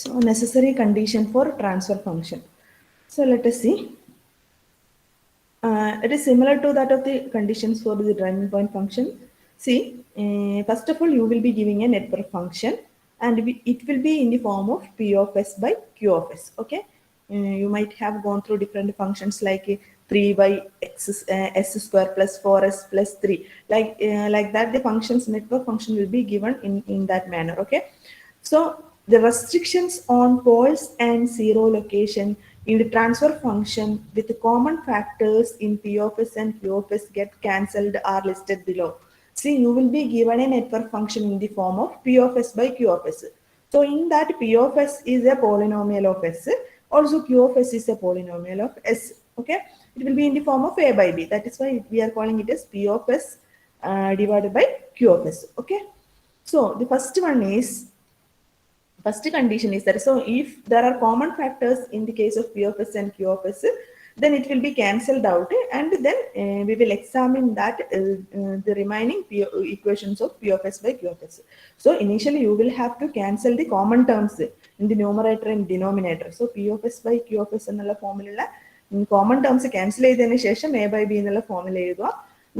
necessary condition for transfer function. So let us see. It is similar to that of the conditions for the driving point function. See, first of all, you will be giving a network function, and it will be in the form of P of S by Q of S. Okay, you might have gone through different functions like 3 by x s square plus 4s plus 3. Like that, the functions network function will be given in that manner. Okay, so the restrictions on poles and zero location in the transfer function with the common factors in P of S and Q of S get cancelled are listed below. See, you will be given a network function in the form of P of S by Q of S. So in that P of S is a polynomial of S. Also Q of S is a polynomial of S. Okay, it will be in the form of A by B. That is why we are calling it as P of S divided by Q of S. Okay. So the first condition is that, so if there are common factors in the case of P of S and Q of S, then it will be cancelled out, and then we will examine that the remaining equations of P of S by Q of S. So initially you will have to cancel the common terms in the numerator and denominator. So P of S by Q of S എന്നുള്ള ഫോമിലുള്ള common terms cancel ചെയ്തതിനു ശേഷം A by B എന്നുള്ള ഫോമിൽ എഴുതുക.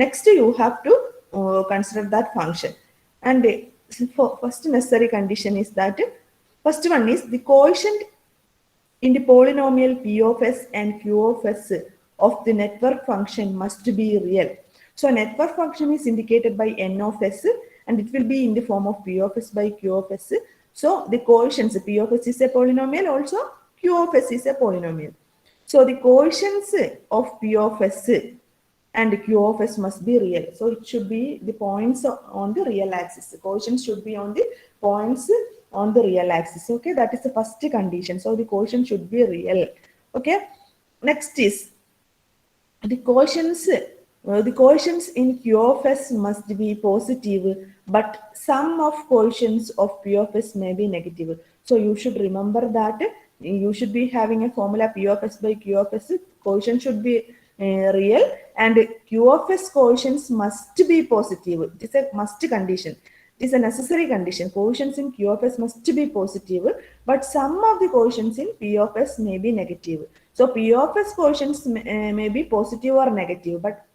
Next you have to consider that function, and first necessary condition is that, first one is the quotient in the polynomial P of S and Q of S of the network function must be real. So network function is indicated by N of S, and it will be in the form of P of S by Q of S. So the quotients, P of S is a polynomial, also Q of S is a polynomial. So the quotients of P of S and Q of S must be real. So it should be the points on the real axis. The quotient should be on the points on the real axis. Okay, that is the first condition. So the quotient should be real. Okay, next is the quotients in Q of S must be positive, but sum of quotients of P of S may be negative. So you should remember that you should be having a formula P of S by Q of S. Quotient should be real, and Q of S quotients must be positive. It is a must condition. It is a necessary condition. Quotients in Q of S must be positive, but some of the quotients in P of S may be negative. So P of S quotients may be positive or negative, but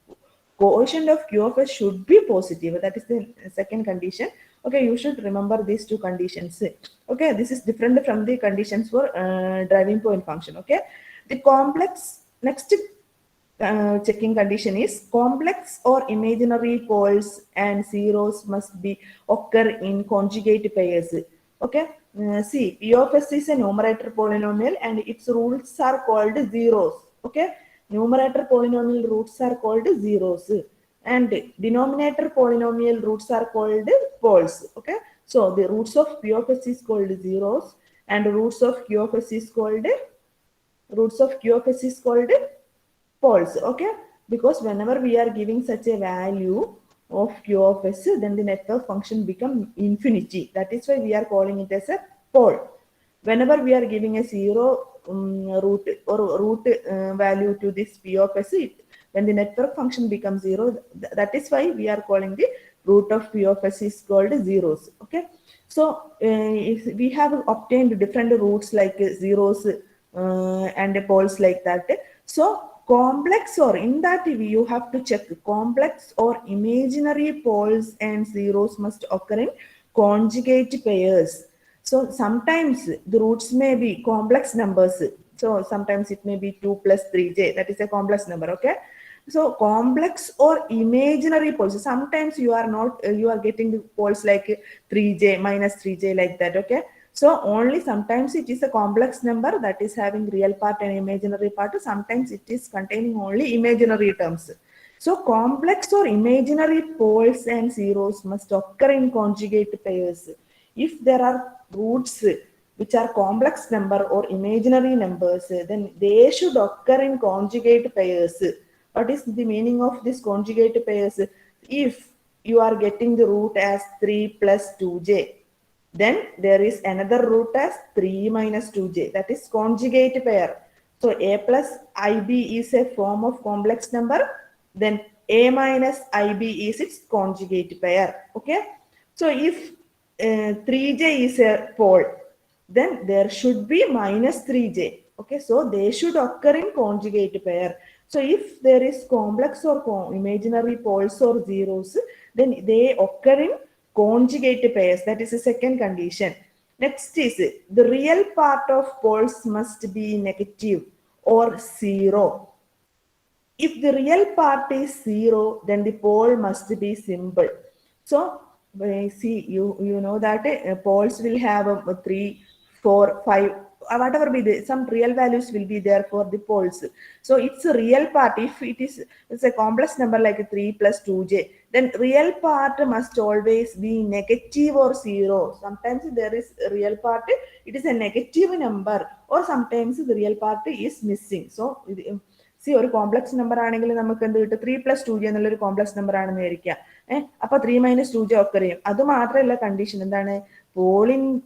quotient of Q of S should be positive. That is the second condition. Okay, you should remember these two conditions. Okay, this is different from the conditions for driving point function. Okay, the complex next checking condition is complex or imaginary poles and zeros must be occur in conjugate pairs. Okay, see, P of S is a numerator polynomial and its roots are called zeros. Okay, numerator polynomial roots are called zeros, and denominator polynomial roots are called poles. Okay, so the roots of P of S is called zeros, and roots of Q of S is called poles. Okay, because whenever we are giving such a value of Q of S, then the network function become infinity. That is why we are calling it as a pole. Whenever we are giving a zero root or root value to this P of S, when the network function becomes zero, that is why we are calling the root of P of S is called zeros. Okay, so if we have obtained different roots like zeros and poles like that. So complex, or in that you have to check complex or imaginary poles and zeros must occur in conjugate pairs. So sometimes the roots may be complex numbers. So sometimes it may be 2 plus 3j, that is a complex number. Okay, so complex or imaginary poles, sometimes you are not you are getting the poles like 3j minus 3j like that. Okay, so only sometimes it is a complex number that is having real part and imaginary part. Sometimes it is containing only imaginary terms. So complex or imaginary poles and zeros must occur in conjugate pairs. If there are roots which are complex number or imaginary numbers, then they should occur in conjugate pairs. What is the meaning of this conjugate pairs? If you are getting the root as 3 plus 2j, then there is another root as 3 minus 2j, that is conjugate pair. So a plus ib is a form of complex number, then a minus ib is its conjugate pair. Okay, so if 3j is a pole, then there should be minus 3j. Okay, so they should occur in conjugate pair. So if there is complex or imaginary poles or zeros, then they occur in conjugate pairs. That is the second condition. Next is the real part of poles must be negative or zero. If the real part is zero, then the pole must be simple. So see, you know that poles will have 3, 4, 5, whatever be the some real values will be there for the poles. So it's a real part. If it's a complex number like 3 plus 2j, then real part must always be negative or zero. Sometimes there is a real part, it is a negative number, or sometimes the real part is missing. So C ഒരു complex number ആണെങ്കിൽ നമുക്ക് എന്ത് കിട്ടും 3 + 2j എന്നുള്ളൊരു complex number ആണെന്ന് വിചാരിക്കുക. അപ്പൊ 3 - 2j ഒക്കെ അറിയും. അത് മാത്രമല്ല കണ്ടീഷൻ എന്താണ്,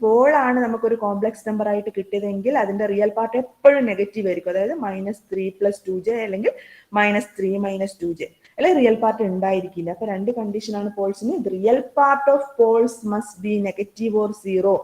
പോളാണ് നമുക്കൊരു കോംപ്ലക്സ് നമ്പർ ആയിട്ട് കിട്ടിയതെങ്കിൽ അതിന്റെ റിയൽ പാർട്ട് എപ്പോഴും നെഗറ്റീവ് ആയിരിക്കും. അതായത് -3 + 2j അല്ലെങ്കിൽ -3 - 2j, അല്ലെങ്കിൽ റിയൽ പാർട്ട് ഉണ്ടായിരിക്കില്ല. അപ്പൊ രണ്ട് കണ്ടീഷനാണ് പോൾസിന്. Real part of poles must be negative or zero.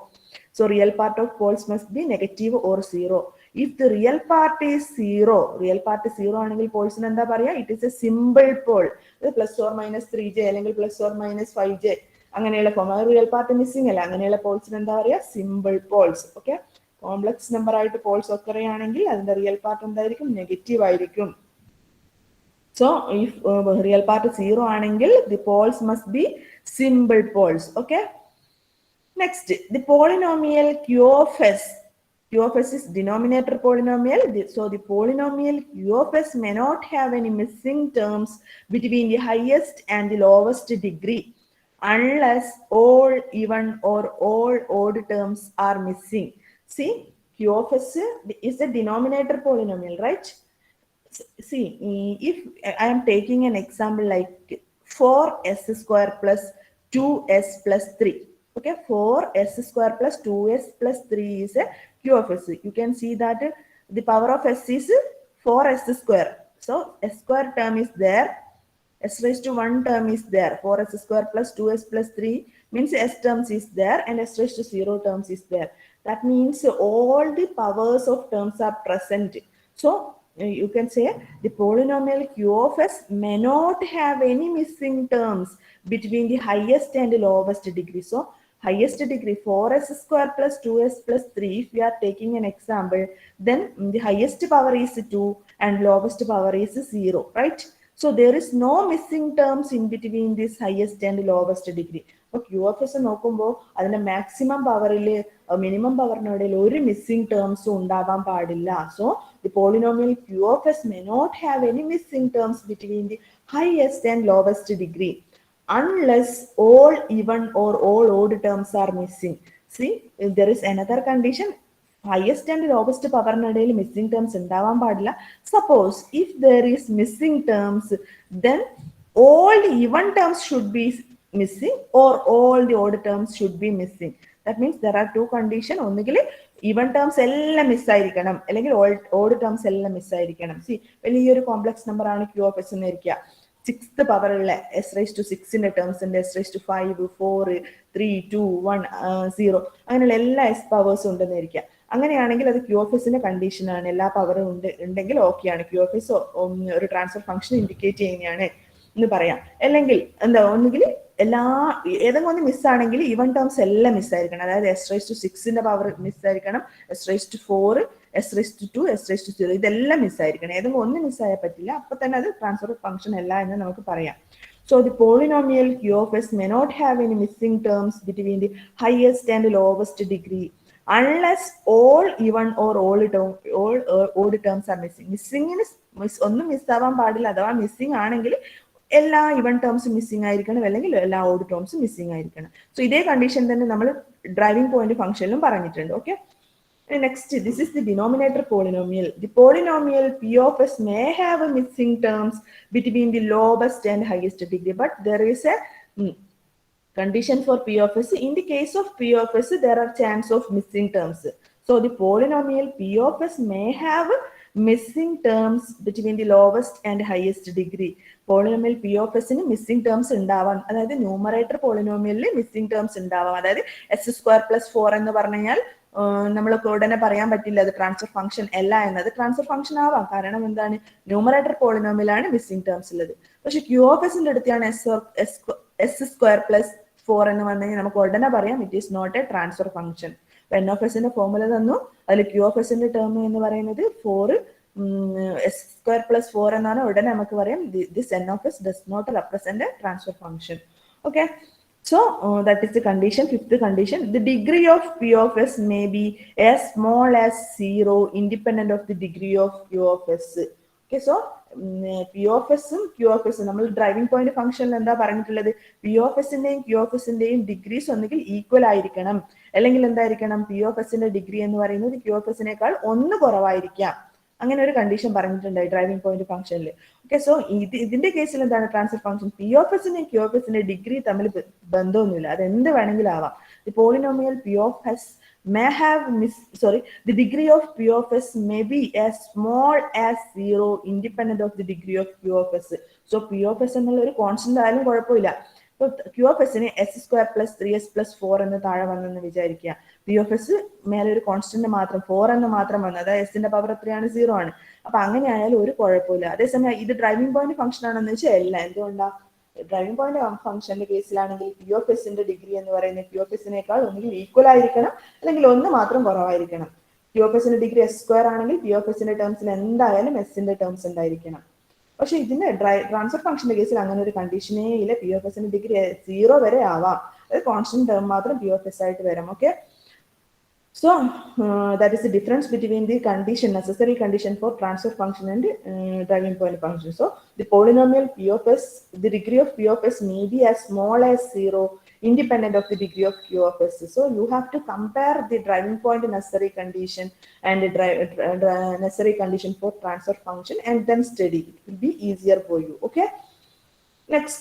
So real part of poles must be negative or zero. If the real part is zero, real part is zero ആണെങ്കിൽ പോൾസിന് എന്താ പറയാ, it is a simple pole. Plus or minus 3j അല്ലെങ്കിൽ plus or minus 5j അങ്ങനെയുള്ള form. Real part missing അല്ല, അങ്ങനെയുള്ള പോൾസിന് എന്താ പറയാ, simple poles. Okay, complex number ആയിട്ട് പോൾസ് ഒക്കെ ആണെങ്കിൽ അതിന്റെ റിയൽ പാർട്ട് എന്തായിരിക്കും, നെഗറ്റീവ് ആയിരിക്കും. So if real part zero ആണെങ്കിൽ the poles must be simple poles. Okay. Next, the polynomial Q of S. Q of S is denominator polynomial. So the polynomial Q of S may not have any missing terms between the highest and the lowest degree unless all even or all odd terms are missing. See, Q of S is a denominator polynomial, right? See, if I am taking an example like 4s square plus 2s plus 3. Okay, 4s square plus 2s plus 3 is a Q of S. You can see that the power of S is 4s square. So s square term is there, s raised to 1 term is there. 4s square plus 2s plus 3 means s terms is there and s raised to 0 terms is there. That means all the powers of terms are present. So you can say the polynomial Q of S may not have any missing terms between the highest and the lowest degree. So highest degree 4s square plus 2s plus 3, if we are taking an example, then the highest power is 2 and lowest power is 0, right? So there is no missing terms in between this highest and lowest degree. അപ്പോൾ Q of S നോക്കുമ്പോൾ അതിന്റെ maximum പവറിൽ minimum പവറിനിടയിൽ ഒരു missing ടേംസും ഉണ്ടാവാൻ പാടില്ല. So the polynomial Q of S may not have any missing terms between the highest and lowest degree unless all even or all odd terms are missing. See, there is another condition, highest and lowest പവറിനിടയിൽ missing terms ഉണ്ടാവാൻ പാടില്ല. Suppose if there is missing terms, then all the even terms should be missing or all the odd terms should be missing. That means there are two conditions. ഒന്നുകിൽ even terms എല്ലാം മിസ്സായിരിക്കണം, അല്ലെങ്കിൽ odd terms എല്ലാം മിസ്സായിരിക്കണം. See, വലിയൊരു complex number ആണ് Q of S എന്നിരിക്കുക. 6th പവറുള്ള എസ് റൈസ് ടു 6ന്റെ ടേംസ് ഉണ്ട്, എസ് റൈസ് ടു 5, 4, 3, 2, 1, 0 അങ്ങനെയുള്ള എല്ലാ എസ് പവേഴ്സും ഉണ്ടെന്ന് ഇരിക്കുക. അങ്ങനെയാണെങ്കിൽ അത് ക്യൂ ഓഫ് എസിന്റെ കണ്ടീഷനാണ്. എല്ലാ പവറും ഉണ്ടെങ്കിൽ ഓക്കെയാണ്, ക്യൂ ഓഫ് എസ് ഒരു ട്രാൻസ്ഫർ ഫംഗ്ഷൻ ഇൻഡിക്കേറ്റ് ചെയ്യുന്നതാണ് എന്ന് പറയാം. അല്ലെങ്കിൽ എന്താ, ഒന്നുകിൽ ഏതെങ്കിലും ഒന്ന് മിസ്സാണെങ്കിൽ ഈവൻ ടേംസ് എല്ലാം മിസ്സായിരിക്കണം. അതായത് എസ് റൈസ് ടു 6ന്റെ പവർ മിസ്സായിരിക്കണം, S raise to 4, S raise to 2, S raise to 0 ഇതെല്ലാം മിസ്സായിരിക്കണം. ഏതെങ്കിലും ഒന്ന് മിസ്സായാൽ പറ്റില്ല, അപ്പൊ തന്നെ അത് ട്രാൻസ്ഫർ ഫംഗ്ഷൻ അല്ല എന്ന് നമുക്ക് പറയാം. So the polynomial Q of S may not have any missing terms between the highest and lowest degree unless all even or all odd terms are missing. മിസ്സിങ്ങിന് ഒന്നും മിസ്സാവാൻ പാടില്ല. അഥവാ മിസ്സിംഗ് ആണെങ്കിൽ എല്ലാ ഇവൻ ടേംസും മിസ്സിംഗ് ആയിരിക്കണം, അല്ലെങ്കിൽ എല്ലാ ഓഡ് ടേംസും മിസ്സിംഗ് ആയിരിക്കണം. സോ ഇതേ കണ്ടീഷൻ തന്നെ നമ്മൾ ഡ്രൈവിംഗ് പോയിന്റ് ഫംഗ്ഷനിലും പറഞ്ഞിട്ടുണ്ട്. Okay, next, this is the denominator polynomial. The polynomial P of S may have a missing terms between the lowest and highest degree, but there is a condition for P of S. In the case of P of S, there are chance of missing terms. So the polynomial P of S may have missing terms between the lowest and highest degree. Polynomial P of S ന് missing terms ഉണ്ടാവാം. അതായത് numerator പോളിനോമിയലിൽ missing terms ഉണ്ടാവാം. അതായത് s²+4 എന്ന് പറഞ്ഞു കഴിഞ്ഞാൽ നമ്മൾക്ക് ഉടനെ പറയാൻ പറ്റില്ല അത് ട്രാൻസ്ഫർ ഫംഗ്ഷൻ അല്ല എന്നത്. ട്രാൻസ്ഫർ ഫംഗ്ഷൻ ആവാം, കാരണം എന്താണ്, ന്യൂമറേറ്റർ പോളിനോമിയലാണ് മിസ്സിംഗ് ടേംസ് ഉള്ളത്. പക്ഷെ ക്യൂ ഓഫ് എസിന്റെ അടുത്താണ് s²+4 എന്ന് വന്നു കഴിഞ്ഞാൽ നമുക്ക് ഉടനെ പറയാം it is not a transfer function. N of എസിന്റെ ഫോർമുല തന്നു, അതിൽ ക്യൂ ഓഫ് എസിന്റെ ടേം എന്ന് പറയുന്നത് 4 s²+4 എന്നാണ്. ഉടനെ നമുക്ക് പറയാം this N of S does not represent a transfer function. Okay, so that is the condition. Fifth condition, the degree of P of S may be as small as 0 independent of the degree of Q of S. Okay, so P of S ഉം Q of S നമ്മൾ driving point ഫംഗ്ഷനിൽ എന്താ പറഞ്ഞിട്ടുള്ളത്, P of S ന്റെയും Q of S ന്റെയും degrees ഒന്നുകിൽ equal ആയിരിക്കണം, അല്ലെങ്കിൽ എന്തായിരിക്കണം, P of S ന്റെ ഡിഗ്രി എന്ന് പറയുന്നത് Q of S നേക്കാൾ 1 കുറവായിരിക്കാം. അങ്ങനെ ഒരു കണ്ടീഷൻ പറഞ്ഞിട്ടുണ്ടായി ഡ്രൈവിംഗ് പോയിന്റ് ഫംഗ്ഷനിൽ. ഓക്കെ, സോ ഇതിന്റെ കേസിൽ എന്താണ് transfer function, P of S ന്റെയും Q of S ന്റെ ഡിഗ്രി തമ്മിൽ ബന്ധമൊന്നുമില്ല, അത് എന്ത് വേണമെങ്കിലും ആവാം. The polynomial P of S may have the degree of P of S may be as small as 0 independent of the degree of Q of S. So P of S എന്നുള്ള ഒരു constant ആയാലും കുഴപ്പമില്ല. ഇപ്പൊ Q of S ന് s²+3s+4 എന്ന് താഴെ വന്നെന്ന് വിചാരിക്കുക. P of S മേലെ ഒരു കോൺസ്റ്റന്റ് മാത്രം 4 എന്ന് മാത്രം വന്നു, അതായത് എസിന്റെ പവർ എത്രയാണ്, 0 ആണ്. അപ്പൊ അങ്ങനെ ആയാലും ഒരു കുഴപ്പമില്ല. അതേസമയം ഇത് ഡ്രൈവിംഗ് പോയിന്റ് ഫംഗ്ഷൻ ആണെന്ന് വെച്ചാൽ അല്ല. എന്തുകൊണ്ടാ, ഡ്രൈവിംഗ് പോയിന്റ് ഫംഗ്ഷന്റെ കേസിലാണെങ്കിൽ P of S ന്റെ ഡിഗ്രി എന്ന് പറയുന്നത് Q of S നേക്കാൾ ഒന്നുകിൽ ഈക്വൽ ആയിരിക്കണം, അല്ലെങ്കിൽ 1 മാത്രം കുറവായിരിക്കണം. Q of S ന്റെ ഡിഗ്രി s² ആണെങ്കിൽ P of S ന്റെ ടേംസിൽ എന്തായാലും s ന്റെ ടേംസ് ഉണ്ടായിരിക്കണം. പക്ഷെ ഇതിന്റെ ട്രാൻസ്ഫർ ഫംഗ്ഷന്റെ കേസിൽ അങ്ങനെ ഒരു കണ്ടീഷനേ ഇല്ല. P of S ന്റെ ഡിഗ്രി 0 വരെ ആവാം, അത് കോൺസ്റ്റന്റ് ടേം മാത്രം P of S ആയിട്ട് വരാം. Okay, so that is the difference between the condition, necessary condition for transfer function and driving point function. So the polynomial P of S, the degree of P of S may be as small as 0 independent of the degree of Q of S. So you have to compare the driving point necessary condition and the necessary condition for transfer function and then study. It will be easier for you. Okay, next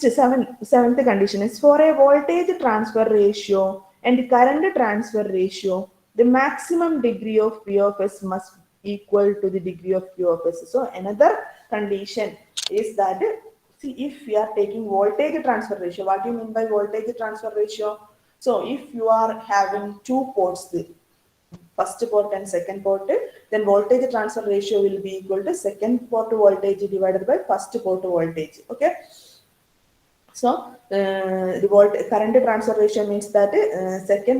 seventh condition is for a voltage transfer ratio and current transfer ratio, the maximum degree of P of S must equal to the degree of Q of S. So another condition is that, see, if we are taking voltage transfer ratio, what do you mean by voltage transfer ratio? So if you are having two ports, first port and second port, then voltage transfer ratio will be equal to second port voltage divided by first port voltage. Okay, so the current transfer ratio means that second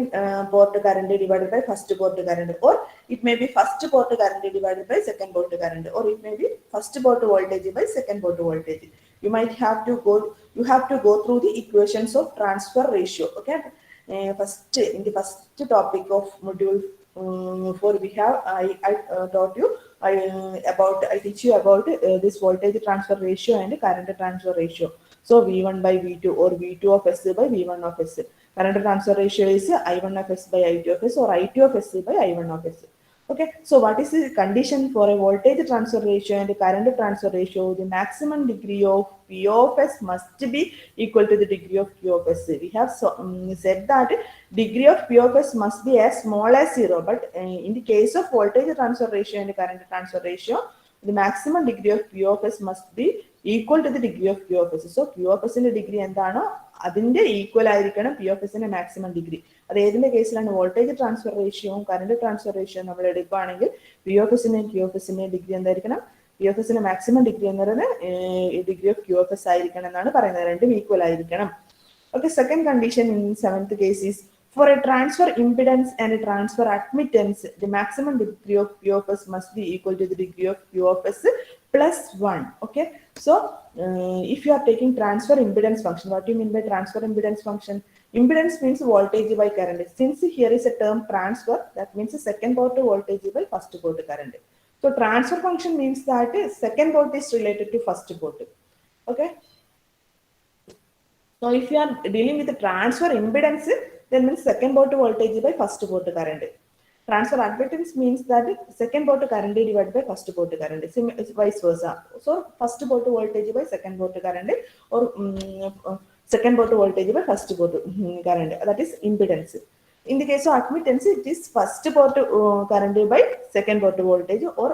port current divided by first port current, or it may be first port current divided by second port current, or it may be first port voltage by second port voltage. You have to go through the equations of transfer ratio. Okay, first in the first topic of module 4 we have I taught you I teach you about this voltage transfer ratio and current transfer ratio. So V1 by V2 or V2 of S by V1 of S. Current transfer ratio is I1 of S by I2 of S or I2 of S by I1 of S. Okay, so what is the condition for a voltage transfer ratio and a current transfer ratio? The maximum degree of P of S must be equal to the degree of Q of S. We have said that degree of P of S must be as small as 0, but in the case of voltage transfer ratio and current transfer ratio, the maximum degree of P of S must be equal to the degree of Q of S. So Q of S ന്റെ degree എന്താണോ അതിന്റെ equal ആയിരിക്കണം P of S ന്റെ maximum degree. അത് ഏതിന്റെ കേസിലാണ്, voltage transfer റേഷ്യോയും current transfer ratio നമ്മൾ എടുക്കുകയാണെങ്കിൽ P of S ന്റെയും Q of S ന്റെയും ഡിഗ്രി എന്തായിരിക്കണം, P of S ന്റെ മാക്സിമം ഡിഗ്രി എന്ന് പറയുന്നത് degree of Q of S ആയിരിക്കണം എന്നാണ് പറയുന്നത്, രണ്ടും ഈക്വൽ ആയിരിക്കണം. Okay, second condition in seventh case is for a transfer impedance and a transfer admittance, the maximum degree of P of S must be equal to the degree of Q of S plus 1. Okay, so if you are taking transfer impedance function, what do you mean by transfer impedance function? Impedance means voltage by current. Since here is a term transfer, that means second port voltage by first port current. So transfer function means that second port is related to first port. Okay, so if you are dealing with the transfer impedance, then means second port voltage by first port current. Transfer admittance means that second port current divided by first port current, vice versa. So first port voltage by second port current, or second port voltage by first port current, that is impedance. In the case of admittance, it is first port current by second port voltage, or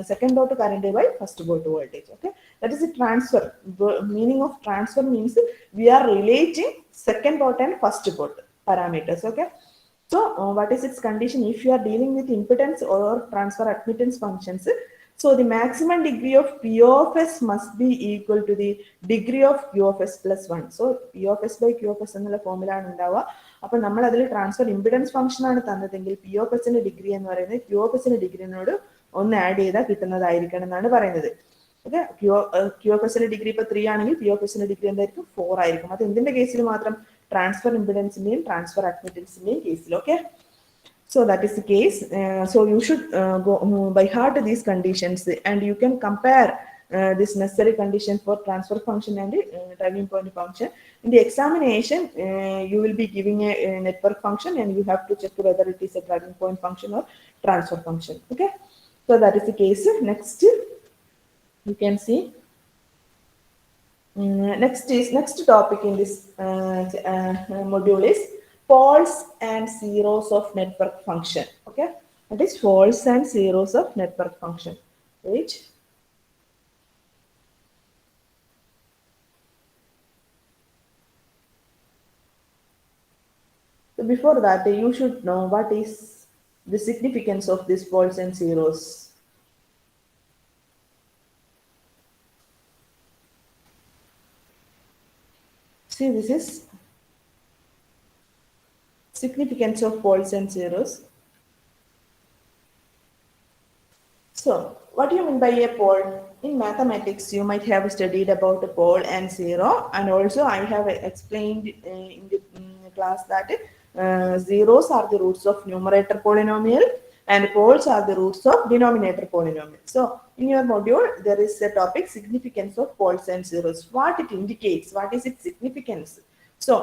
second port current by first port voltage. Okay, that is a transfer. The meaning of transfer means we are relating second port and first port parameters. Okay, so what is its condition? If you are dealing with impedance or transfer admittance functions, so the maximum degree of P of S must be equal to the degree of Q of S plus 1. So P of S by Q of S എന്നുള്ള formula ആണ് ഉണ്ടാവുക. അപ്പോൾ നമ്മൾ അതിൽ transfer impedance function ആണ് തന്നതെങ്കിൽ P of എസിന്റെ degree എന്ന് പറയുന്നത് ക്യൂ ഓഫ് എസിന്റെ ഡിഗ്രിനോട് ഒന്ന് ആഡ് ചെയ്താൽ കിട്ടുന്നതായിരിക്കണം എന്നാണ് പറയുന്നത്. ഓക്കെ, ക്യൂ ഓഫ് എസിന്റെ ഡിഗ്രി ഇപ്പോൾ 3 ആണെങ്കിൽ പി ഓഫ് എസിന്റെ ഡിഗ്രി എന്തായിരിക്കും 4 ആയിരിക്കും. അത് എന്തിന്റെ കേസിൽ മാത്രം? ട്രാൻസ്ഫർ ഇമ്പിഡൻസിന്റെയും ട്രാൻസ്ഫർ അഡ്മിറ്റൻസിന്റെയും കേസിൽ. Okay, so that is the case. So you should go by heart these conditions, and you can compare this necessary condition for transfer function and driving point function. In the examination, you will be giving a network function, and you have to check whether it is a driving point function or transfer function. Okay, so that is the case. Next, you can see. Next topic in this module is poles and zeros of network function. Okay, that is poles and zeros of network function. Right. So before that, you should know what is the significance of these poles and zeros. See, this is significance of poles and zeros. So, what do you mean by a pole? In mathematics, you might have studied about a pole and zero, and also I have explained in the class that zeros are the roots of numerator polynomial and poles are the roots of denominator polynomial. So, in your module, there is a topic significance of poles and zeros. What it indicates, what is its significance? So,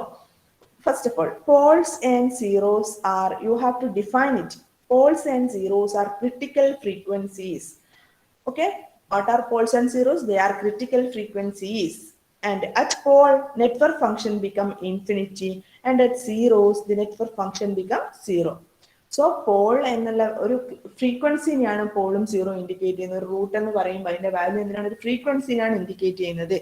first of all, poles and zeros are, you have to define it. Poles and zeros are critical frequencies. Okay, what are poles and zeros? They are critical frequencies. And at pole, network function become infinity, and at zeros, the network function become zero. So pole എന്നുള്ള ഒരു ഫ്രീക്വൻസിനെയാണ് പോളും zero indicate ചെയ്യുന്നത്. Root എന്ന് പറയുമ്പോൾ അതിന്റെ value എന്തിനാണ്? ഒരു ഫ്രീക്വൻസിനാണ് indicate ചെയ്യുന്നത്.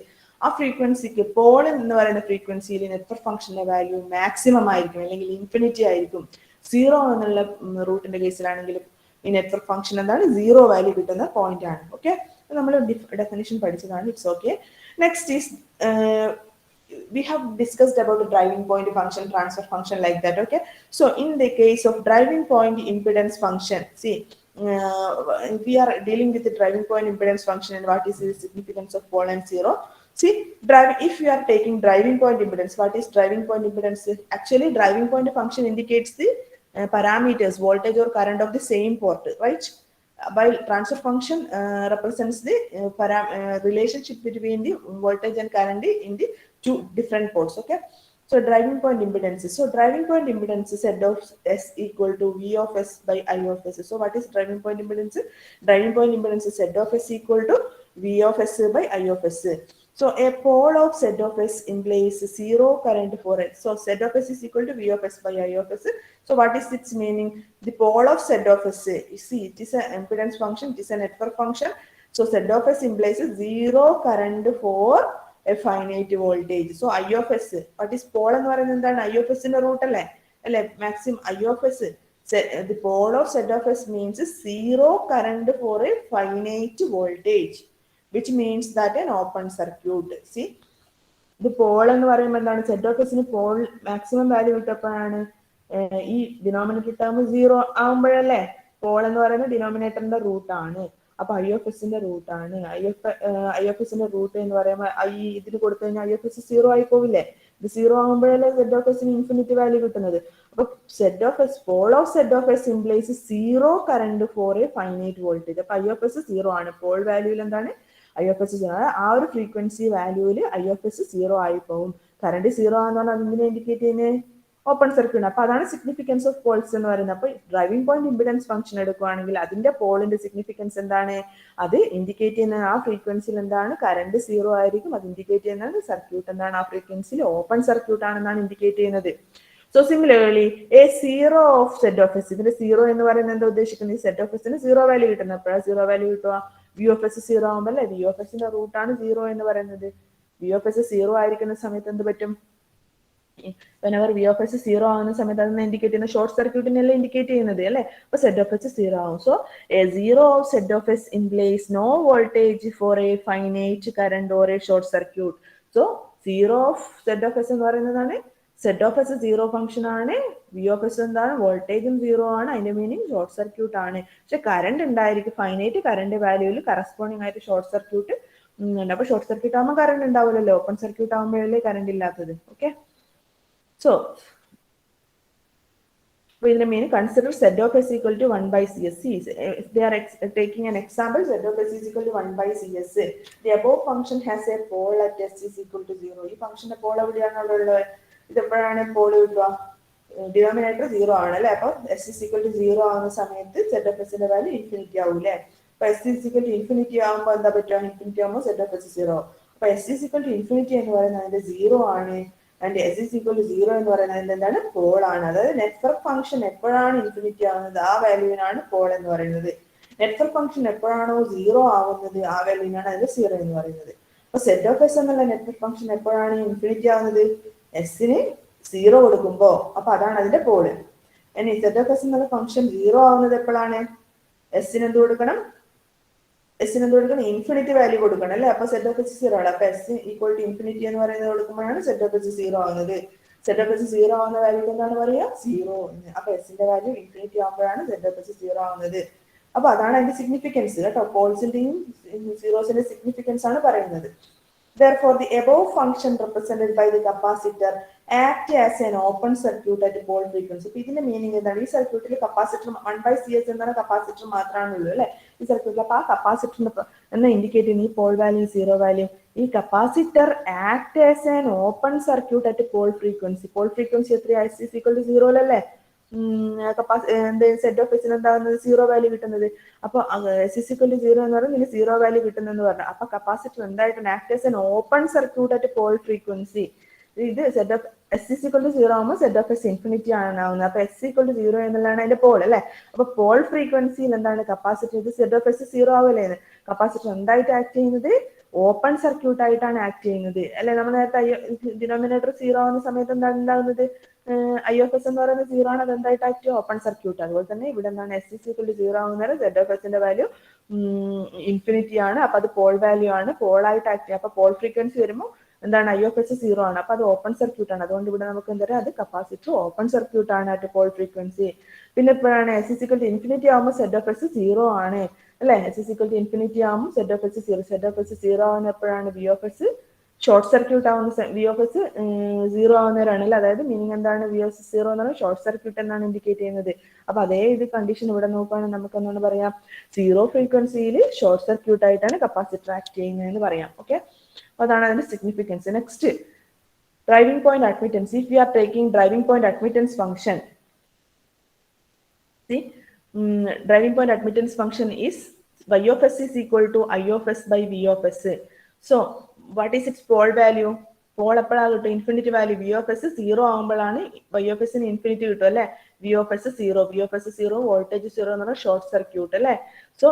ആ ഫ്രീക്വൻസിക്ക് പോൾ എന്ന് പറയുന്ന ഫ്രീക്വൻസിയിൽ നെറ്റ്വർക്ക് ഫംഗ്ഷന്റെ വാല്യൂ മാക്സിമം ആയിരിക്കും, അല്ലെങ്കിൽ ഇൻഫിനിറ്റി ആയിരിക്കും. സീറോ എന്നുള്ള റൂട്ടിന്റെ കേസിലാണെങ്കിൽ ഈ നെറ്റ്വർക്ക് ഫംഗ്ഷൻ എന്താണ്? സീറോ വാല്യൂ കിട്ടുന്ന പോയിന്റ് ആണ്. ഓക്കെ, നമ്മൾ ഡെഫിനിഷൻ പഠിച്ചതാണ്. It's okay. Next is we have discussed about the driving point function, transfer function, like that. Okay, so in the case of driving point impedance function, see, we are dealing with the driving point impedance function and what is the significance of pole and zero. See, if you are taking driving point impedance, what is driving point impedance? Actually, driving point function indicates the parameters, voltage or current of the same port, right? While transfer function represents the relationship between the voltage and current in the two different ports. Okay, so driving point impedances. So driving point impedance is Z of S equal to V of S by I of S. So what is driving point impedance? Driving point impedance is Z of S equal to V of S by I of S. So a pole of Z of S implies zero current for it. So Z of S is equal to V of S by I of S. So what is its meaning? The pole of Z of S, you see, it is an impedance function, it is a network function. So Z of S implies zero current for a finite voltage. So I of S, what is pole എന്ന് പറയുന്നത് എന്താണ്? I of S ന്റെ root അല്ലേ? അല്ലേ? Maximum I of S. The pole of Z of S means zero current for a finite voltage, which means that an open circuit. See, the pole എന്ന് പറയുമ്പോൾ എന്താണ്? Z of S ന് Paul maximum value കിട്ടപ്പോഴാണ് ഈ denominator term zero ആകുമ്പോഴല്ലേ? Paul എന്ന് പറയുന്നത് ഡിനോമിനേറ്ററിന്റെ root ആണ്. അപ്പൊ I of എസിന്റെ റൂട്ട് ആണ്. ഐ ഓഫ് എസിന്റെ റൂട്ട് എന്ന് പറയുമ്പോൾ ഇതിന് കൊടുത്തു കഴിഞ്ഞാൽ ഐ ഓഫ് എസ് സീറോ ആയി പോവില്ലേ? ഇത് സീറോ ആകുമ്പോഴല്ലേ സെഡ് ഓഫ് എസിന് ഇൻഫിനിറ്റി വാല്യൂ കിട്ടുന്നത്. അപ്പൊ Z of S, pole of Z of S implies zero current for a finite voltage. അപ്പൊ ഐ ഓഫ് എസ് സീറോ ആണ്. പോൾ വാല്യൂയിൽ എന്താണ്? I of S zero. ആ ഒരു ഫ്രീക്വൻസി വാല്യൂവിൽ ഐ ഓഫ് എസ് സീറോ ആയി പോകും. കറന്റ് സീറോ ആണെന്നാണ് അതിനെ ഇൻഡിക്കേറ്റ് ചെയ്യുന്നത്, ഓപ്പൺ സർക്യൂട്ട്. അപ്പൊ അതാണ് സിഗ്നിഫിക്കൻസ് ഓഫ് പോൾസ് എന്ന് പറയുന്നത്. അപ്പൊ ഡ്രൈവിംഗ് പോയിന്റ് ഇമ്പിഡൻസ് ഫംഗ്ഷൻ എടുക്കുകയാണെങ്കിൽ അതിന്റെ പോളിന്റെ സിഗ്നിഫിക്കൻസ് എന്താണ്? അത് ഇൻഡിക്കേറ്റ് ചെയ്യുന്ന ആ ഫ്രീക്വൻസിയിൽ എന്താണ്? കറന്റ് സീറോ ആയിരിക്കും. അത് ഇൻഡിക്കേറ്റ് ചെയ്യുന്നത് സർക്യൂട്ട് എന്താണ്? ആ ഫ്രീക്വൻസിയിൽ ഓപ്പൺ സർക്യൂട്ട് ആണെന്നാണ് ഇൻഡിക്കേറ്റ് ചെയ്യുന്നത്. So similarly, a zero of z of s, ഇതിന്റെ സീറോ എന്ന് പറയുന്നത് എന്താ ഉദ്ദേശിക്കുന്നത്? ഈ സെറ്റ് ഓഫ് എസിന് സീറോ വാല്യൂ കിട്ടുന്നത് എപ്പോഴാണ് സീറോ വാല്യൂ കിട്ടുക? വി ഓഫ് എസ് സീറോ ആകുമ്പോൾ അല്ലേ? വി ഓഫ് എസിന്റെ റൂട്ടാണ് സീറോ എന്ന് പറയുന്നത്. വി ഓഫ് എസ് സീറോ ആയിരിക്കുന്ന സമയത്ത് എന്ത് പറ്റും? whenever v of s zero ആവുന്ന സമയത്ത് അതൊന്ന് ഇൻഡിക്കേറ്റ് ചെയ്യുന്ന ഷോർട്ട് സർക്യൂട്ടിനല്ലേ ഇൻഡിക്കേറ്റ് ചെയ്യുന്നത് അല്ലേ? അപ്പൊ സെറ്റ് ഓഫ് എസ് സീറോ ആവും. So A zero of set of S implies no voltage for a finite current or a short circuit. So zero of set of S എന്ന് പറയുന്നതാണ് set of S zero function ആണ്. V of S എന്താണ്? വോൾട്ടേജും zero ആണ്. അതിന്റെ meaning short circuit ആണ്. പക്ഷെ current ഉണ്ടായിരിക്കും. ഫൈനൈറ്റ് കറണ്ട് വാല്യൂവിൽ കറസ്പോണ്ടിങ് ആയിട്ട് ഷോർട്ട് സർക്യൂട്ട് ഉണ്ട്. അപ്പൊ ഷോർട്ട് സർക്യൂട്ട് ആകുമ്പോൾ കറണ്ട് ഉണ്ടാവില്ലല്ലോ. ഓപ്പൺ സർക്യൂട്ട് ആകുമ്പോഴല്ലേ കറണ്ട് ഇല്ലാത്തത്. Okay, so in the mean consider z of s equal to 1 by cs. If they are taking an example, z of s is equal to 1 by cs. The above function has a pole at s is equal to 0. ഈ ഫംഗ്ഷന്റെ Paul എവിടെയാണ് ഉള്ളത്? ഇതെപ്പോഴാണ് Paul കിട്ടുക? Denominator zero ആണ് അല്ലെ? അപ്പൊ s is equal to 0 ആവുന്ന സമയത്ത് z of s ന്റെ വാല്യൂ ഇൻഫിനിറ്റി ആവൂല്ലേ? അപ്പൊ s is equal to infinity ആകുമ്പോൾ എന്താ പറ്റുക? ഇൻഫിനിറ്റി ആകുമ്പോൾ z of s സീറോ. അപ്പൊ s is equal to infinity എന്ന് പറയുന്നത് അതിന്റെ സീറോ ആണ്. And s is equal to 0 എന്ന് പറയുന്നത് എന്താണ്? പോൾ ആണ്. അതായത് നെറ്റ്വർക്ക് ഫംഗ്ഷൻ എപ്പോഴാണ് ഇൻഫിനിറ്റി ആവുന്നത് ആ വാല്യൂവിനാണ് പോൾ എന്ന് പറയുന്നത്. നെറ്റ്വർക്ക് ഫംഗ്ഷൻ എപ്പോഴാണോ സീറോ ആവുന്നത് ആ വാല്യൂവിനാണ് അതിന്റെ സീറോ എന്ന് പറയുന്നത്. അപ്പൊ സെറ്റ് ഓഫ് എസ് എന്നുള്ള നെറ്റ്വർക്ക് ഫംഗ്ഷൻ എപ്പോഴാണ് ഇൻഫിനിറ്റി ആവുന്നത്? എസിന് സീറോ കൊടുക്കുമ്പോ. അപ്പൊ അതാണ് അതിന്റെ പോള്. ഇനി സെറ്റ് ഓഫ് എസ് എന്നുള്ള ഫംഗ്ഷൻ സീറോ ആവുന്നത് എപ്പോഴാണ്? എസിന് എന്ത് കൊടുക്കണം? എസിന് എന്ത് കൊടുക്കണം? ഇൻഫിനിറ്റി വാല്യൂ കൊടുക്കണം അല്ലെ? അപ്പൊ സെറ്റ് ഓഫ് എസ് സീറോ ആണ്. അപ്പൊ എസ് ഈക്വൽ ടു ഇൻഫിനിറ്റി എന്ന് പറയുന്നത് കൊടുക്കുമ്പോഴാണ് സെറ്റ് ഓഫ് എസ് സീറോ ആവുന്നത്. സെറ്റ് ഓഫ് എസ് സീറോ ആവുന്ന വാല്യൂ എന്താണ് പറയുക? സീറോ. അപ്പൊ എസിന്റെ വാല്യൂ ഇൻഫിനിറ്റി ആകുമ്പോഴാണ് സെറ്റ് ഓഫ് എസ് സീറോ ആവുന്നത്. അപ്പൊ അതാണ് അതിന്റെ സിഗ്നിഫിക്കൻസ് കേട്ടോ. പോൾസിന്റെയും സീറോസിന്റെ സിഗ്നിഫിക്കൻസ് ആണ് പറയുന്നത്. Therefore, the above function represented by the capacitor act as an open circuit at pole frequency. ഇപ്പൊ ഇതിന്റെ മീനിങ് എന്താണ്? ഈ സർക്യൂട്ടിൽ കപ്പാസിറ്റർ 1 by cs എന്നാണ് കപ്പാസിറ്റർ മാത്രമാണ് ഉള്ളൂ അല്ലെ ഈ സർക്യൂട്ടിൽ. അപ്പൊ ആ കപ്പാസിറ്ററിന് എന്ന് ഇൻഡിക്കേറ്റ് ചെയ്യുന്ന ഈ പോൾ വാല്യൂ സീറോ വാല്യൂ, ഈ capacitor act as an open circuit at pole frequency. Pole frequency എത്രയാ? s is equal to 0 അല്ലേ? സെറ്റ് ഓഫ് എസിന് എന്താകുന്നത്? സീറോ വാല്യൂ കിട്ടുന്നത്. അപ്പൊ s is equal to 0 എന്ന് പറയുന്നത് ഇതിന് സീറോ വാല്യൂ കിട്ടുന്നെന്ന് പറഞ്ഞു. അപ്പൊ കപ്പാസിറ്റർ എന്തായിട്ടാണ്? Act as an open circuit at pole frequency. ഇത് Z of s is equal to 0 ആകുമ്പോൾ സെറ്റ് ഓഫ് എസ് ഇൻഫിനിറ്റി ആണ് ആവുന്നത്. അപ്പൊ s equal to 0 എന്നുള്ളതാണ് അതിന്റെ പോൾ അല്ലെ? അപ്പൊ പോൾ ഫ്രീക്വൻസിയിൽ എന്താണ്? കപ്പാസിറ്റർ ഇത് സെറ്റ് ഓഫ് എസ് സീറോ ആവില്ലേ? കപ്പാസിറ്റർ എന്തായിട്ട് ആക്ട് ചെയ്യുന്നത്? ഓപ്പൺ സർക്യൂട്ട് ആയിട്ടാണ് ആക്ട് ചെയ്യുന്നത് അല്ലെ? നമ്മൾ നേരത്തെ ഡിനോമിനേറ്റർ സീറോ ആവുന്ന സമയത്ത് എന്താണ് ഉണ്ടാകുന്നത്? ഐ ഓഫ് എസ് എന്ന് പറയുന്നത് സീറോ ആണ്. അതെന്തായിട്ട് ആക്ട് ചെയ്യും? Open circuit. അതുപോലെ തന്നെ ഇവിടെ എന്താണ്? s is equal to 0 ആവുന്നത് സെറ്റ് ഓഫ് എസിന്റെ വാല്യൂ ഇൻഫിനിറ്റി ആണ്. അപ്പൊ അത് പോൾ വാല്യൂ ആണ്. പോൾ ആയിട്ട് ആക്ട് ചെയ്യും. അപ്പൊ പോൾ ഫ്രീക്വൻസി വരുമ്പോൾ എന്താണ്? ഐ ഓഫ് എസ് സീറോ ആണ്. അപ്പൊ അത് ഓപ്പൺ സർക്യൂട്ട് ആണ്. അതുകൊണ്ട് ഇവിടെ നമുക്ക് എന്താ പറയുക? അത് കപ്പാസിറ്റർ ഓപ്പൺ സർക്യൂട്ട് ആണ് അറ്റ് പോൾ ഫ്രീക്വൻസി. പിന്നെ എപ്പോഴാണ് s is equal to infinity ആകുമ്പോൾ സെറ്റ് ഓഫ് എസ് സീറോ ആണ് അല്ലെ? s is equal to infinity ആകുമ്പോൾ Z of S zero. Z of S zero ആവുന്ന എപ്പോഴാണ്? V of s short circuit ആവുന്ന വി ഓഫ് എസ് സീറോ ആവുന്നവരാണ് അല്ലെ? അതായത് മീനിങ് എന്താണ്? വി ഓഫ് എസ് സീറോ എന്നാണ് ഷോർട്ട് സർക്യൂട്ട് എന്നാണ് ഇൻഡിക്കേറ്റ് ചെയ്യുന്നത്. അപ്പൊ അതേ ഇത് കണ്ടീഷൻ ഇവിടെ നോക്കുകയാണെങ്കിൽ നമുക്ക് എന്താണ് പറയാം? സീറോ ഫ്രീക്വൻസിയിൽ ഷോർട്ട് സർക്യൂട്ട് ആയിട്ടാണ് കപ്പാസിറ്റർ ആക്ട് ചെയ്യുന്നതെന്ന് പറയാം. ഓക്കെ, അതാണ് അതിന്റെ significance. Next, driving point admittance. If you are taking driving point admittance function, see, driving point admittance function is y of s is equal to I of s by v of s. So what is its pole value? Pole എപ്പോഴാണ് കിട്ടും? Infinity value. V of S zero ആകുമ്പോഴാണ് Y of എസിന് infinity കിട്ടും അല്ലെ? V of S zero, V of S zero, voltage zero എന്ന് പറഞ്ഞാൽ short circuit അല്ലെ? So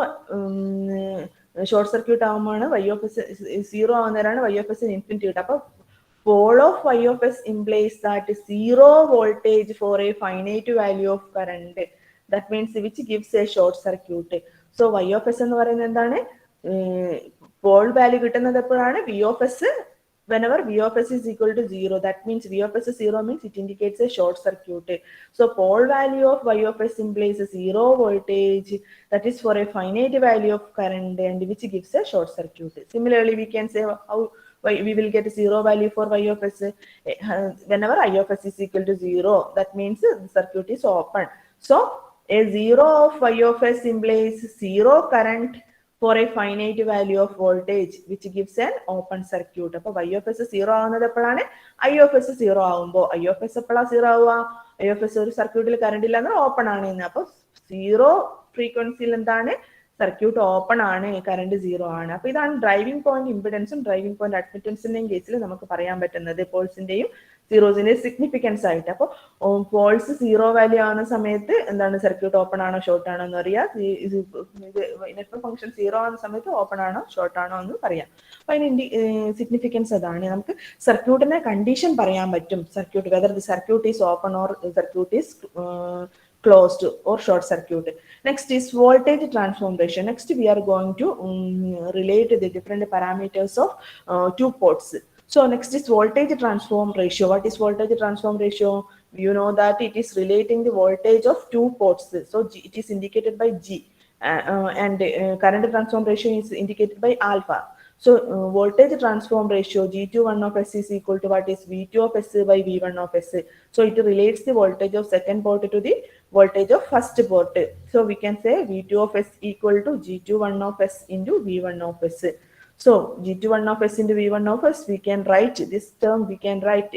short circuit ആകുമ്പോഴാണ് വൈ ഓഫ് എസ് സീറോ ആവുന്നവരാണ് വൈ ഓഫ് എസിന് ഇൻഫിനിറ്റി കിട്ടുക. അപ്പൊ pole of y of s implies that zero voltage for a finite value of current. That means which gives a short circuit. So y of s എന്ന് പറയുന്നത് എന്താണ്? Paul value കിട്ടുന്നത് എപ്പോഴാണ്? v of s whenever v of s is equal to 0. That means v of s 0 means it indicates a short circuit. So pole value of y of s implies a zero voltage, that is for a finite value of current, and which gives a short circuit. Similarly, we can say how we will get zero value for y of s whenever I of s is equal to 0. That means the circuit is open. So a zero of y of s implies zero current for a finite value of voltage, which gives an open circuit. അപ്പോൾ y of s zero ആവുന്നത് എപ്പോഴാണ്? I of s zero ആവുമ്പോൾ. I of s എപ്പോഴാണ് zero ആവുക? I of s ഒരു സർക്യൂട്ടിൽ current ഇല്ല എന്നാൽ ഓപ്പൺ ആണ് എന്ന്. അപ്പോൾ സീറോ ഫ്രീക്വൻസിയിൽ എന്താണ്? സർക്യൂട്ട് ഓപ്പൺ ആണ്, കറണ്ട് സീറോ ആണ്. അപ്പൊ ഇതാണ് ഡ്രൈവിംഗ് പോയിന്റ് ഇമ്പിഡൻസും ഡ്രൈവിംഗ് പോയിന്റ് അഡ്മിറ്റൻസിന്റെയും കേസിൽ നമുക്ക് പറയാൻ പറ്റുന്നത് പോൾസിന്റെയും സീറോസിന്റെയും സിഗ്നിഫിക്കൻസ് ആയിട്ട്. അപ്പോൾ പോൾസ് സീറോ വാല്യൂ ആവുന്ന സമയത്ത് എന്താണ് സർക്യൂട്ട് ഓപ്പൺ ആണോ ഷോർട്ട് ആണോ എന്ന് അറിയാം. നെറ്റ്വർക്ക് ഫംഗ്ഷൻ സീറോ ആവുന്ന സമയത്ത് ഓപ്പൺ ആണോ ഷോർട്ട് ആണോ എന്ന് പറയാം. അപ്പൊ അതിന്റെ സിഗ്നിഫിക്കൻസ് അതാണ്. നമുക്ക് സർക്യൂട്ടിന്റെ കണ്ടീഷൻ പറയാൻ പറ്റും. Circuit whether the circuit is open or circuit is closed or short circuit. Next is voltage transform ratio. Next we are going to relate the different parameters of two ports. So next is voltage transform ratio. What is voltage transform ratio? You know that it is relating the voltage of two ports. So it is indicated by G, and current transform ratio is indicated by alpha. So voltage transform ratio G21 of S is equal to what is V2 of S by V1 of S. So it relates the voltage of second port to the voltage of first port. So we can say V2 of S equal to G21 of S into V1 of S. So G21 of S into V1 of S, we can write this term, we can write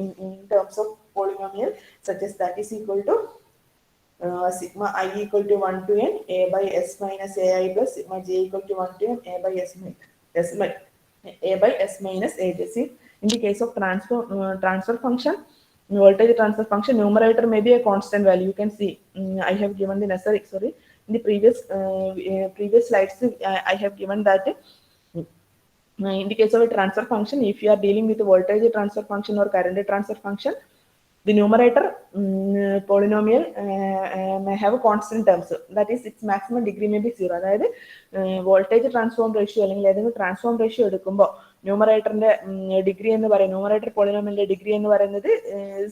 in terms of polynomial, such as that is equal to sigma I equal to 1 to n a by s minus ai plus sigma j equal to 1 to n a by s minus aj. See, in the case of transfer function, voltage transfer function, numerator may be a constant value. You can see I have given the necessary, sorry, in the previous slides I have given that in the case of a transfer function, if you are dealing with a voltage transfer function or current transfer function, the numerator polynomial may have a constant terms. That is, its maximum degree may be 0. അതായത് voltage transform ratio അല്ലെങ്കിൽ ഏതെങ്കിലും transform ratio എടുക്കുമ്പോൾ ന്യൂമറേറ്ററിന്റെ degree എന്ന് പറയുന്നത്, numerator പോളിനോമിയലിന്റെ degree എന്ന് പറയുന്നത്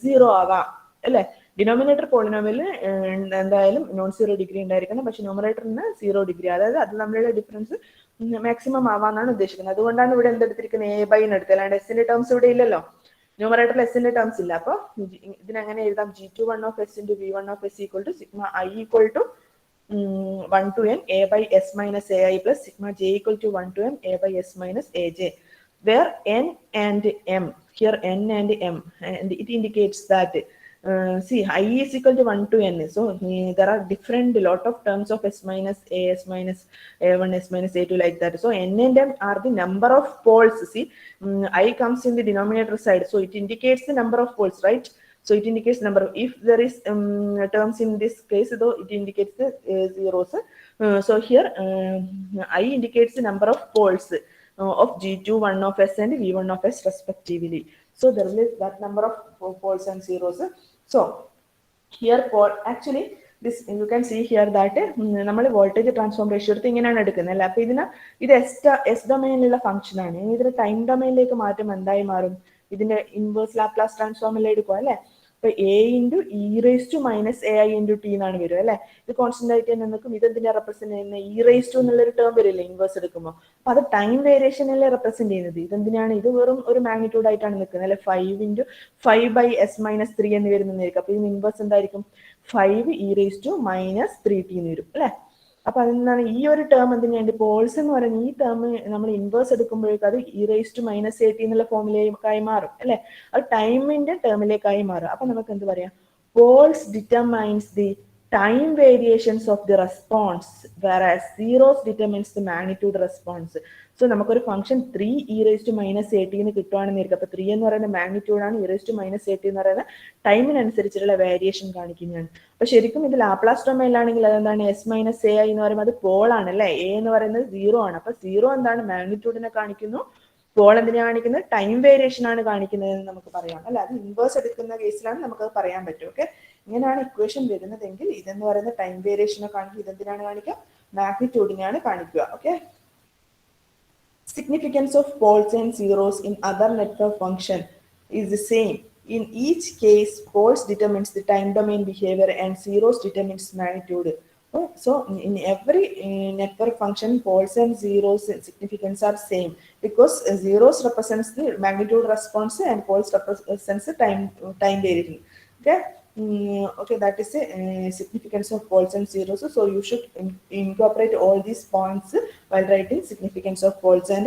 0 ആവാം അല്ലെ. ഡിനോമിനേറ്റർ പോളിനോമിയലിന് എന്തായാലും നോൺ സീറോ ഡിഗ്രി ഉണ്ടായിരിക്കണം, പക്ഷെ ന്യൂമറേറ്ററിന് 0 ഡിഗ്രി. അതായത് അത് തമ്മിലുള്ള ഡിഫറൻസ് മാക്സിമം ആവാന്നാണ് ഉദ്ദേശിക്കുന്നത്. അതുകൊണ്ടാണ് ഇവിടെ എന്തെടുത്തിരിക്കുന്നത്, എ ബൈ എന്ന് എടുത്തത്. അല്ലാണ്ട് എസിന്റെ ടേംസ് ഇവിടെ ഇല്ലല്ലോ, ന്യൂമറേറ്ററിൽ എസിന്റെ ടേംസ് ഇല്ല. അപ്പൊ ഇതിനെങ്ങനെ എഴുതാം, G21 of S into V1 of S equal to sigma I equal to 1 to n a by s minus ai plus sigma j equal to 1 to n a by s minus aj, where n and m, here n and m, and it indicates that see, I is equal to 1 to n. So there are different lot of terms of s minus a, s minus a1, s minus a2, like that. So n and m are the number of poles. See, I comes in the denominator side, so it indicates the number of poles, right? So it indicates number of, if there is terms in this case, though it indicates the zeros. So here I indicates the number of poles of G21 of S and V1 of S respectively. So there is that number of poles and zeros. So here actually this you can see here that നമ്മൾ voltage transform ratio എടുത്ത് ഇങ്ങനെയാണ് എടുക്കുന്നത് അല്ലേ. അപ്പൊ ഇത് S ഡൊമൈനിലുള്ള function ആണ്. ഇനി ഇതിന്റെ ടൈം ഡൊമൈനിലേക്ക് മാറ്റും എന്തായി മാറും, ഇതിന്റെ ഇൻവേഴ്സ് ലാപ്ലാസ് ട്രാൻസ്ഫോമിൽ എടുക്കുക അല്ലെ. അപ്പൊ A into E raise to minus A I into T എന്നാണ് വരും അല്ലെ. ഇത് കോൺസ്റ്റന്റ് ആയിട്ട് തന്നെ നിൽക്കും. ഇതെന്തിനാ റെപ്രസെന്റ് ചെയ്യുന്നത്, ഇ റേസ് ടു എന്നുള്ളൊരു ടേം വരില്ലേ ഇൻവേഴ്സ് എടുക്കുമ്പോൾ. അപ്പൊ അത് ടൈം വേരിയേഷനല്ലേ റെപ്രസെന്റ് ചെയ്യുന്നത്. ഇതെന്തിനാണ്, ഇത് വെറും ഒരു മാഗ്നിറ്റ്യൂഡ് ആയിട്ടാണ് നിൽക്കുന്നത് അല്ലെ. 5 ഇൻറ്റു 5 ബൈ എസ് മൈനസ് 3 എന്ന് വരുന്നതായിരിക്കും. അപ്പൊ ഇതിന് ഇൻവേഴ്സ് എന്തായിരിക്കും, 5 E raise to minus 3t എന്ന് വരും അല്ലെ. അപ്പൊ അതെന്താണ്, ഈ ഒരു ടേം എന്തിനാണ്, പോൾസ് എന്ന് പറയുന്നത് ഈ ടേം നമ്മൾ ഇൻവേഴ്സ് എടുക്കുമ്പോഴേക്കും അത് ഇ റേസ് ടു മൈനസ് 80 എന്നുള്ള ഫോമിലേക്കായി മാറും അല്ലെ. അത് ടൈമിന്റെ ടേമിലേക്കായി മാറും. അപ്പൊ നമുക്ക് എന്ത് പറയാം, poles determines the time variations of the response, whereas zeros determines the magnitude response. So നമുക്കൊരു function 3 e raised to minus 80 എന്ന് കിട്ടുവാണെന്നിരിക്കും. അപ്പൊ 3 എന്ന് പറയുന്ന മാഗ്നിറ്റ്യൂഡ് ആണ്, e raised to minus 80 എന്ന് പറയുന്ന ടൈമിനനുസരിച്ചുള്ള വേരിയേഷൻ കാണിക്കുന്നതാണ്. അപ്പൊ ശരിക്കും ഇത് ലാപ്ലാസ് ഡൊമൈനിലാണെങ്കിൽ അതെന്താണ്, എസ് മൈനസ് എ ഐ എന്ന് പറയുമ്പോൾ അത് പോൾ ആണ് അല്ലെ. എ എന്ന് പറയുന്നത് 0 ആണ്. അപ്പൊ 0 എന്താണ്, മാഗ്നിറ്റ്യൂഡിനെ കാണിക്കുന്നു. പോൾ എന്തിനാണ് കാണിക്കുന്നത്, ടൈം വേരിയേഷൻ ആണ് കാണിക്കുന്നത് എന്ന് നമുക്ക് പറയാം അല്ലെ. അത് ഇൻവേഴ്സ് എടുക്കുന്ന കേസിലാണ് നമുക്കത് പറയാൻ പറ്റും. ഓക്കെ, ഇങ്ങനെയാണ് ഇക്വേഷൻ വരുന്നതെങ്കിൽ ഇതെന്ന് പറയുന്ന ടൈം വേരിയേഷനെ കാണിക്കുക, ഇതെന്തിനാണ് കാണിക്കുക, മാഗ്നിറ്റ്യൂഡിനെയാണ് കാണിക്കുക. Okay, significance of poles and zeros in other network function is the same. In each case, poles determines the time domain behavior and zeros determines magnitude. So in every network function, poles and zeros significance are same, because zeros represents the magnitude response and poles represents the time variation. Okay. Okay, that is the significance of poles and zeros. So you should incorporate all these points while writing significance of poles and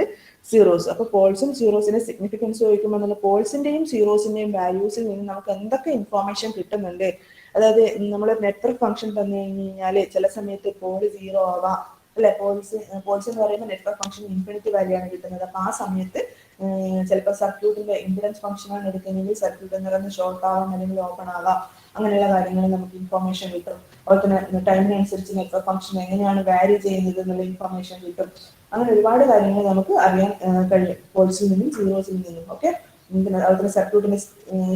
zeros. അപ്പോൾ പോൾസും സീറോസിന്റെ significance ചോദിക്കുമ്പോൾ നമ്മൾ പോൾസിന്റെയും സീറോസിന്റെയും വാല്യൂസിൽ നിന്ന് നമുക്ക് എന്തൊക്കെ information കിട്ടുന്നുണ്ട്. അതായത് നമ്മൾ network function തന്നു കഴിഞ്ഞാൽ ചില സമയത്ത് പോൾ 0 ആവാം, അല്ലെ? പോൾസ് എന്ന് പറയുമ്പോൾ നെറ്റ്വർക്ക് ഫംഗ്ഷൻ ഇൻഫിനിറ്റി വാല്യൂ ആണ് കിട്ടുന്നത്. അപ്പോൾ ആ സമയത്ത് ചിലപ്പോൾ സർക്യൂട്ടിന്റെ ഇംപിഡൻസ് ഫംഗ്ഷനാണ് എടുക്കുന്നതെങ്കിൽ സർക്യൂട്ട് എന്ന് പറയുന്നത് ഷോർട്ട് ആവാം അല്ലെങ്കിൽ ഓപ്പൺ ആവാം, അങ്ങനെയുള്ള കാര്യങ്ങൾ നമുക്ക് ഇൻഫോർമേഷൻ കിട്ടും. അതുപോലെ തന്നെ ടൈമിനനുസരിച്ച് നെറ്റ്വർക്ക് ഫംഗ്ഷൻ എങ്ങനെയാണ് വാരി ചെയ്യുന്നത് എന്നുള്ള ഇൻഫോർമേഷൻ കിട്ടും. അങ്ങനെ ഒരുപാട് കാര്യങ്ങൾ നമുക്ക് അറിയാൻ കഴിയും പോൾസിൽ നിന്നും സീറോസിൽ നിന്നും. ഓക്കെ, അതുപോലെ സർക്യൂട്ടിന്റെ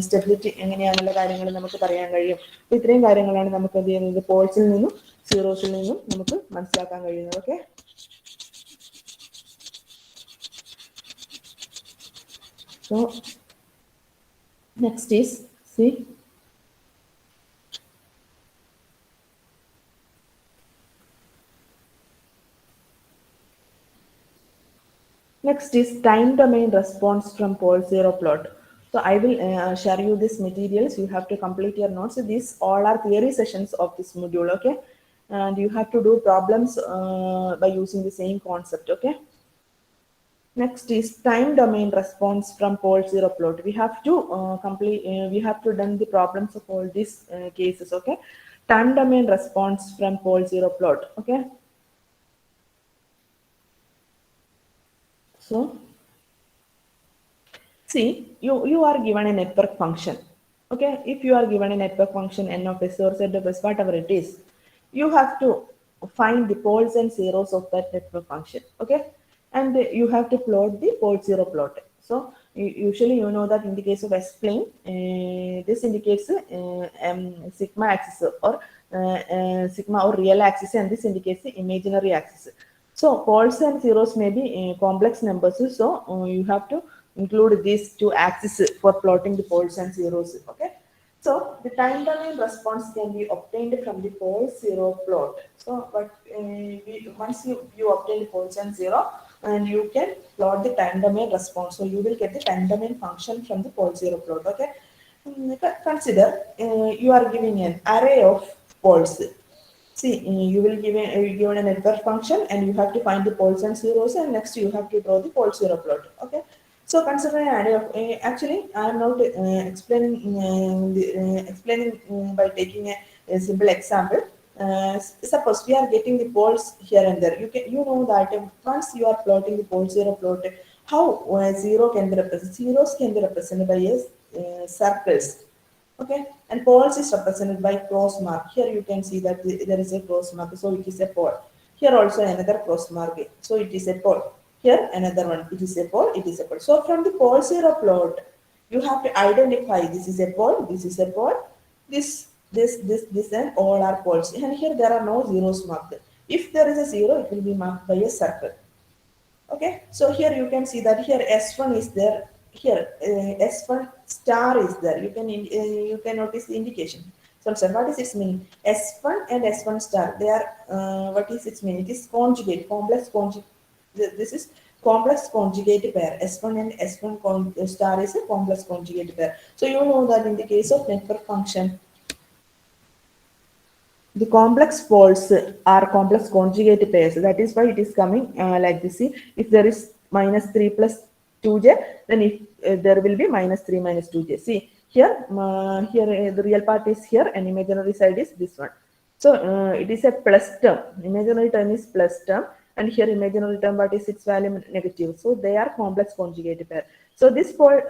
സ്റ്റെബിലിറ്റി എങ്ങനെയാണെന്നുള്ള കാര്യങ്ങൾ നമുക്ക് പറയാൻ കഴിയും. അപ്പോൾ ഇത്രയും കാര്യങ്ങളാണ് നമുക്ക് എന്ത് ചെയ്യുന്നത് പോൾസിൽ നിന്നും സീറോസിൽ നിന്നും നമുക്ക് മനസ്സിലാക്കാൻ കഴിയുന്നത്. Okay, so next is see next is time domain response from pole zero plot. So I will share you this materials. You have to complete your notes. So these all are theory sessions of this module. Okay, and you have to do problems by using the same concept. Okay, next is time domain response from pole zero plot. We have to we have to done the problems of all these cases. Okay, time domain response from pole zero plot. Okay, so see, you are given a network function. Okay, if you are given a network function n of s or z of s, whatever it is, you have to find the poles and zeros of that network function. Okay, and you have to plot the pole zero plot. So usually you know that in the case of s plane, this indicates sigma axis or sigma or real axis, and this indicates the imaginary axis. So poles and zeros may be complex numbers, so you have to include these two axes for plotting the poles and zeros. Okay, so the time domain response can be obtained from the pole zero plot. So but once you obtain the poles and zero, and you can plot the time domain response, so you will get the time domain function from the pole zero plot. Okay, consider you are giving an array of poles. See, you will give given a network function, and you have to find the poles and zeros, and next you have to draw the pole zero plot. Okay, so consider an array of actually I am not explaining by taking a simple example. Suppose we are getting the poles here and there. You know that once you are plotting the pole zero plot, how zero can be represented? Zeros can be represented by circles. Okay, and poles is represented by cross mark. Here you can see that there is a cross mark, so it is a pole. Here also another cross mark, so it is a pole. Here another one, it is a pole, it is a pole. So from the pole zero plot, you have to identify this is a pole, this is a pole, this, and all are poles. And here there are no zeros marked. If there is a zero, it will be marked by a circle. Okay, so here you can see that here S1 is there, here S1 star is there. You can notice the indication. So what is its meaning? S1 and S1 star, they are what is its meaning? It is conjugate, complex conjugate. This is complex conjugate pair. S1 and S1 star is a complex conjugate pair. So you know that in the case of network function, the complex poles are complex conjugate pairs. That is why it is coming like this. See, if there is -3 plus 2j, then if there will be -3 minus 2j. See, here the real part is here and imaginary side is this one. So it is a plus term. Imaginary term is plus term, and here imaginary term, what is its value? Negative. So they are complex conjugate pair. So this pole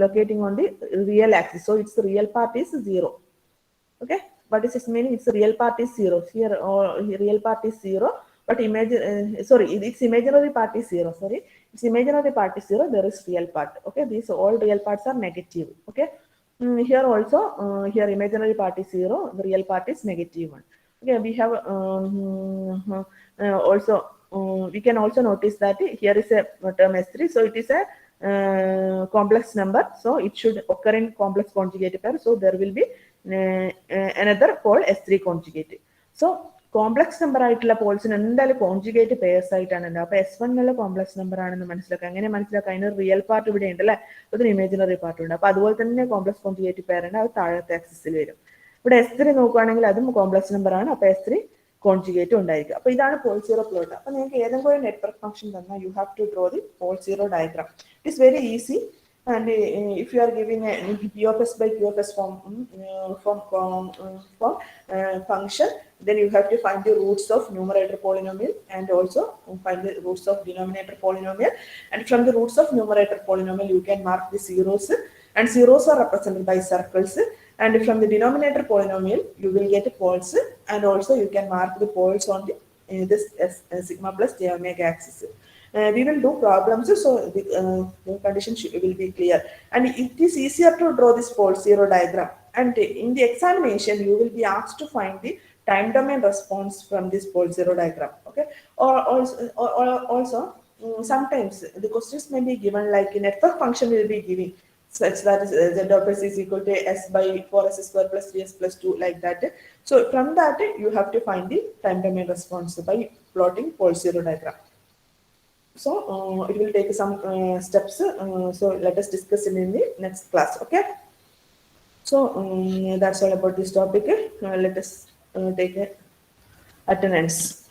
locating on the real axis. So its real part is 0. Okay, what is its meaning? Its real part is 0 here, or real part is 0, but sorry, its imaginary part is 0. Sorry, its imaginary part is 0. There is real part. Okay, these all real parts are negative. Okay, here also here imaginary part is 0. The real part is -1. Okay, we have also we can also notice that here is a term S3, so it is a complex number, so it should occur in complex conjugate pair. So there will be another pole S3 conjugate. So complex number ആയിട്ടുള്ള പോൾസിന് എന്തായാലും conjugate purse ആയിട്ടാണ് ഉണ്ടാവുക. അപ്പൊ S1 എന്നുള്ള complex number ആണെന്ന് മനസ്സിലാക്കുക. എങ്ങനെ മനസ്സിലാക്കുക? അതിന് റിയൽ പാർട്ട് ഇവിടെ ഉണ്ട് അല്ലെ, അതിന് ഇമേജിനറി പാർട്ട് ഉണ്ട്. അപ്പൊ അതുപോലെ തന്നെ കോംപ്ലക്സ് കോൺജുഗേറ്റ് പെയർ ഉണ്ട്, അത് താഴത്തെ ആക്സിസിൽ വരും. ഇവിടെ S3 നോക്കുകയാണെങ്കിൽ അതും കോംപ്ലക്സ് നമ്പർ ആണ്, അപ്പൊ S3 കോൺജുഗേറ്റ് ഉണ്ടായിരിക്കും. അപ്പൊ ഇതാണ് പോൾ സീറോ പ്ലോട്ട്. അപ്പൊ നിങ്ങൾക്ക് ഏതെങ്കിലും ഒരു നെറ്റ്വർക്ക് ഫംഗ്ഷൻ തന്നാൽ you have to draw the pole zero diagram. It is very easy. And if you are giving a P of S by Q of S form function, then you have to find the roots of numerator polynomial and also find the roots of denominator polynomial. And from the roots of numerator polynomial, you can mark the zeros, and zeros are represented by circles. And from the denominator polynomial, you will get poles, and also you can mark the poles on the this sigma plus j omega axis. We will do problems, so the condition will be clear. And it is easier to draw this pole zero diagram. And in the examination, you will be asked to find the time domain response from this pole zero diagram. Okay, or also sometimes the questions may be given like a network function will be giving such that z of s is equal to s by 4s square plus 3s plus 2, like that. So from that, you have to find the time domain response by plotting pole zero diagram. So it will take some steps. So let us discuss it in the next class. Okay. So that's all about this topic. Let us take attendance.